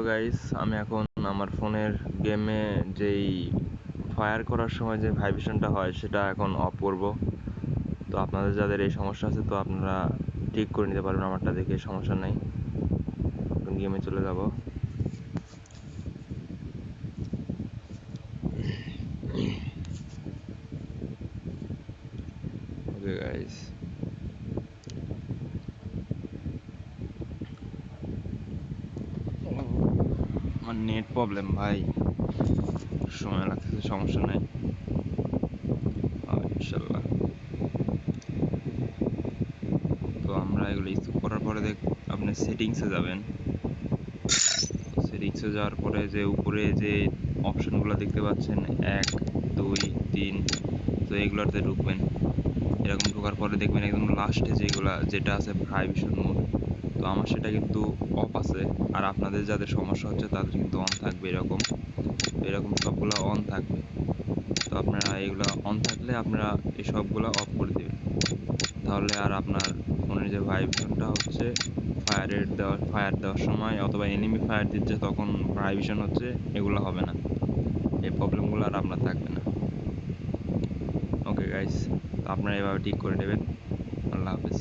Guys, আমি এখন আমার ফোনের গেমে যেই ফায়ার করার সময় যে ভাইব্রেশনটা হয় সেটা এখন অফ করব। তো আপনাদের যাদের এই সমস্যা আছে তো আপনারা ঠিক করে নিতে পারবেন আমারটা দেখে, সমস্যা নেই। এখন গেমে চলে যাব। ওকে গাইস, আমার নেট প্রবলেম ভাই, সময় লাগতেছে, সমস্যা নাই ইনশাল্লাহ। তো আমরা এগুলো স্কিপ করার পরে আপনি সেটিংসে যাবেন। সেটিংসে যাওয়ার পরে যে উপরে যে অপশনগুলো দেখতে পাচ্ছেন 1, 2, 3, তো এগুলোতে ঢুকবেন। এরকম ঢোকার পরে দেখবেন একদম লাস্টে যেটা আছে ভাইব্রেশন মোড, তো আমার সেটা কিন্তু অফ আছে। আর আপনাদের যাদের সমস্যা হচ্ছে তাদের কিন্তু অন থাকবে। এরকম সবগুলো অন থাকবে। তো আপনারা এগুলো অন থাকলে আপনারা এই সবগুলো অফ করে দেবেন। তাহলে আর আপনার ফোনের যে ভাইব্রেশনটা হচ্ছে ফায়ার দেওয়ার সময় অথবা এনিমি ফায়ার দিচ্ছে তখন ভাইব্রেশন হচ্ছে, এগুলো হবে না। এই প্রবলেমগুলো আর আপনার থাকবে না। ওকে গাইস, তো আপনারা এভাবে ঠিক করে নেবেন। আল্লাহ হাফেজ।